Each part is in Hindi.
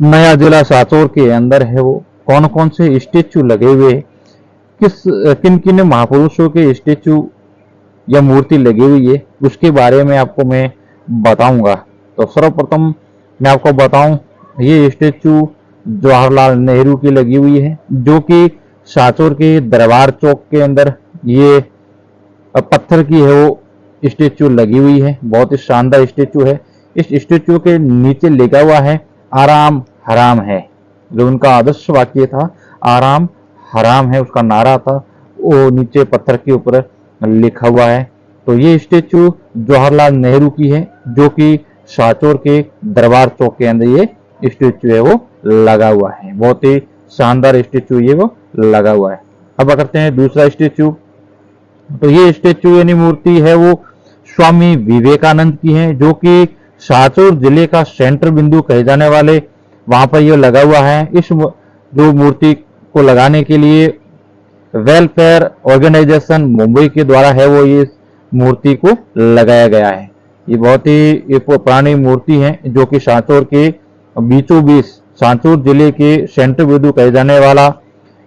नया जिला सांचौर के अंदर है वो कौन कौन से स्टेचू लगे हुए, किस किन किन महापुरुषों के स्टेचू या मूर्ति लगी हुई है, उसके बारे में आपको मैं बताऊंगा। तो सर्वप्रथम मैं आपको बताऊं, ये स्टेचू जवाहरलाल नेहरू की लगी हुई है, जो कि सांचौर के दरबार चौक के अंदर ये पत्थर की है वो स्टेचू लगी हुई है। बहुत ही शानदार स्टेचू है। इस स्टेचू के नीचे लिखा हुआ है आराम हराम है, जो उनका आदर्श वाक्य था, आराम हराम है, उसका नारा था, वो नीचे पत्थर के ऊपर लिखा हुआ है। तो ये स्टेचू जवाहरलाल नेहरू की है, जो कि सांचौर के दरबार चौक के अंदर ये स्टेचू है वो लगा हुआ है। बहुत ही शानदार स्टेचू ये वो लगा हुआ है। अब करते हैं दूसरा स्टेचू। तो ये स्टेचू यानी मूर्ति है वो स्वामी विवेकानंद की है, जो कि सांचौर जिले का सेंटर बिंदु कहे जाने वाले वहां पर ये लगा हुआ है। इस जो मूर्ति को लगाने के लिए वेलफेयर ऑर्गेनाइजेशन मुंबई के द्वारा है वो ये मूर्ति को लगाया गया है। ये बहुत ही एक पुरानी मूर्ति है, जो कि सांचौर के बीचों बीच सांचौर जिले के सेंटर बिंदु कहे जाने वाला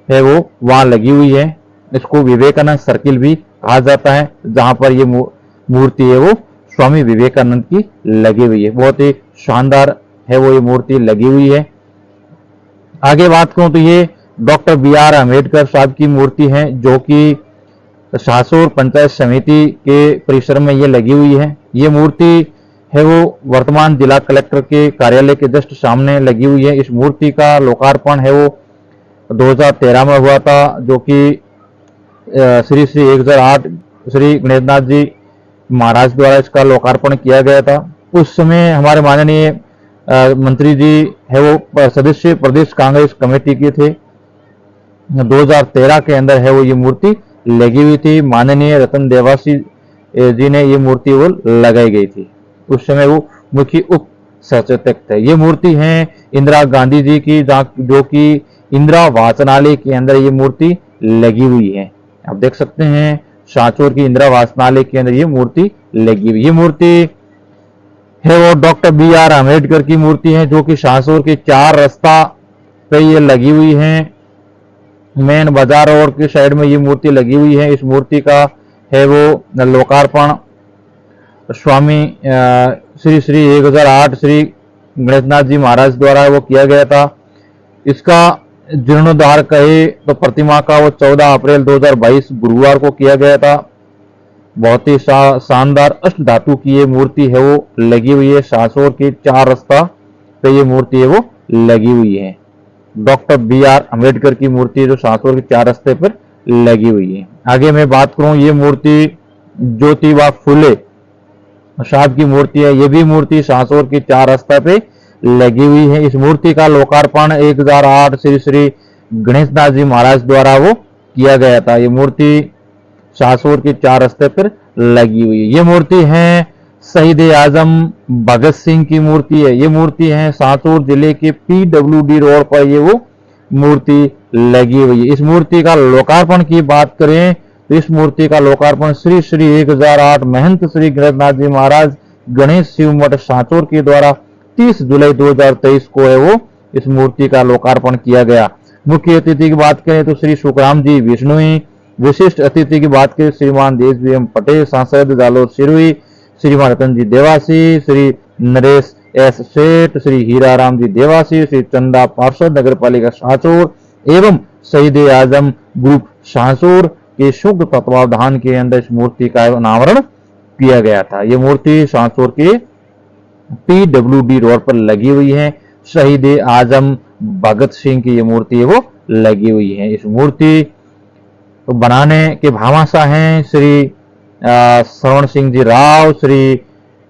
है वो वहां लगी हुई है। इसको विवेकानंद सर्किल भी कहा जाता है, जहां पर ये मूर्ति है वो स्वामी विवेकानंद की लगी हुई है। बहुत ही शानदार है वो ये मूर्ति लगी हुई है। आगे बात करूं तो ये डॉक्टर बी.आर. अम्बेडकर साहब की मूर्ति है, जो कि सांचौर पंचायत समिति के परिसर में ये लगी हुई है। ये मूर्ति है वो वर्तमान जिला कलेक्टर के कार्यालय के जस्ट सामने लगी हुई है। इस मूर्ति का लोकार्पण है वो 2013 में हुआ था, जो कि श्री श्री 1008 श्री गणेशनाथ जी महाराज द्वारा इसका लोकार्पण किया गया था। उस समय हमारे माननीय मंत्री जी है वो सदस्य प्रदेश कांग्रेस कमेटी के थे। 2013 के अंदर है वो ये मूर्ति लगी हुई थी। माननीय रतन देवासी जी ने ये मूर्ति वो लगाई गई थी। उस समय वो मुख्य उप सचेतक थे। ये मूर्ति है इंदिरा गांधी जी की, जो कि इंदिरा वाचनालय के अंदर ये मूर्ति लगी हुई है। आप देख सकते हैं सांचौर की इंदिरा वाचनालय के अंदर ये मूर्ति लगी हुई। ये मूर्ति है वो डॉक्टर बी.आर. अम्बेडकर की मूर्ति है, जो कि सांचौर के 4 रास्ता पे ये लगी हुई है। मेन बाजार रोड की साइड में ये मूर्ति लगी हुई है। इस मूर्ति का है वो लोकार्पण स्वामी श्री श्री 1008 श्री गणेशनाथ जी महाराज द्वारा वो किया गया था। इसका जीर्णोद्धार कहे तो प्रतिमा का वो 14 अप्रैल 2022 गुरुवार को किया गया था। बहुत ही शानदार अष्ट धातु की ये मूर्ति है वो लगी हुई है। सांचौर के 4 रास्ता पे ये मूर्ति है वो लगी हुई है। Doctor B R. अम्बेडकर की मूर्ति जो सांचौर के 4 रास्ते पर लगी हुई है। आगे मैं बात करूं, ये मूर्ति ज्योतिबा फुले साहब की मूर्ति है। ये भी मूर्ति सांचौर के 4 रास्ता पे लगी हुई है। इस मूर्ति का लोकार्पण 1008 श्री श्री गणेशनाथ जी महाराज द्वारा वो किया गया था। ये मूर्ति सांचौर के 4 रास्ते पर लगी हुई है। ये मूर्ति है शहीद आजम भगत सिंह की मूर्ति है। ये मूर्ति है सांचौर जिले के PWD रोड पर ये वो मूर्ति लगी हुई है। इस मूर्ति का लोकार्पण की बात करें तो इस मूर्ति का लोकार्पण श्री श्री 1008 महंत श्री गणेशनाथ जी महाराज गणेश शिव मठ सांचौर के द्वारा 30 जुलाई 2023 को है वो इस मूर्ति का लोकार्पण किया गया। मुख्य अतिथि की बात करें तो श्री सुखराम जी विष्णुई, विशिष्ट अतिथि की बात करें श्रीमान देश VM पटेल, सांसद जालोर सिरुई, श्रीमान रतन जी देवासी, श्री नरेश S सेठ, श्री हीराराम जी देवासी, श्री चंदा पार्षद नगर पालिका सांचौर एवं शहीद आजम ग्रुप सांचौर के शुभ तत्वावधान के अंदर इस मूर्ति का अनावरण किया गया था। ये मूर्ति सांचौर के PWD रोड पर लगी हुई है। शहीद आजम भगत सिंह की ये मूर्ति है वो लगी हुई है। इस मूर्ति को बनाने के भामाशाह हैं श्री श्रवण सिंह जी राव, श्री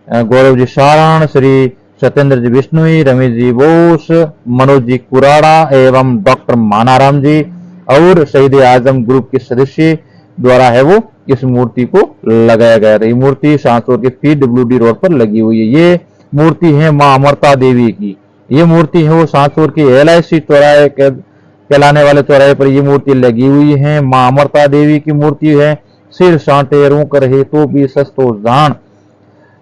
गौरव जी सारण, श्री सत्येंद्र जी बिश्नोई, रमेश जी बोस, मनोज जी कुराड़ा एवं डॉक्टर मानाराम जी और शहीद आजम ग्रुप के सदस्य द्वारा है वो इस मूर्ति को लगाया गया था। ये मूर्ति सांचौर के PWD रोड पर लगी हुई है। ये मूर्ति है मां अमरता देवी की। ये मूर्ति है वो सांचौर के LIC चौराहे कहलाने वाले चौराहे पर ये मूर्ति लगी हुई है। मां अमरता देवी की मूर्ति है। सिर साटे रूक रहे तो भी सस्तो जान।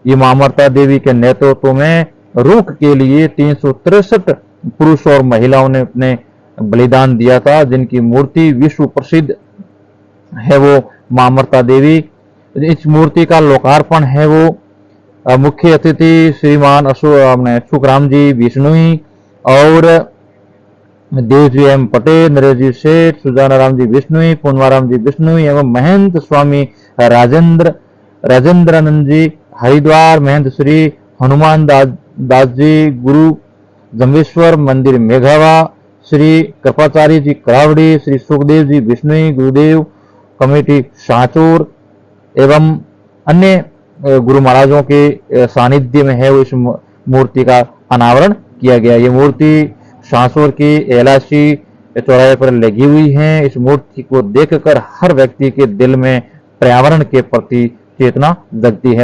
ये मां अमरता देवी के नेतृत्व में रूख के लिए 363 पुरुष और महिलाओं ने अपने बलिदान दिया था, जिनकी मूर्ति विश्व प्रसिद्ध है वो मां अमृता देवी। इस मूर्ति का लोकार्पण है वो मुख्य अतिथि श्रीमान सुखराम जी बिश्नोई और देवजी एम पटेल, नरेश जी सेठ, सुजाना राम जी बिश्नोई, पूर्णवाराम जी बिश्नोई एवं महंत स्वामी राजेंद्रानंद जी हरिद्वार, महंत श्री हनुमान दास जी गुरु जम्बेश्वर मंदिर मेघावा, श्री कृपाचार्य जी करावड़ी, श्री सुखदेव जी बिश्नोई गुरुदेव कमेटी सांचौर एवं अन्य गुरु महाराजों के सानिध्य में है वो इस मूर्ति का अनावरण किया गया। ये मूर्ति सांसौर की एलाची चौराहे पर लगी हुई है। इस मूर्ति को देखकर हर व्यक्ति के दिल में पर्यावरण के प्रति चेतना जगती है।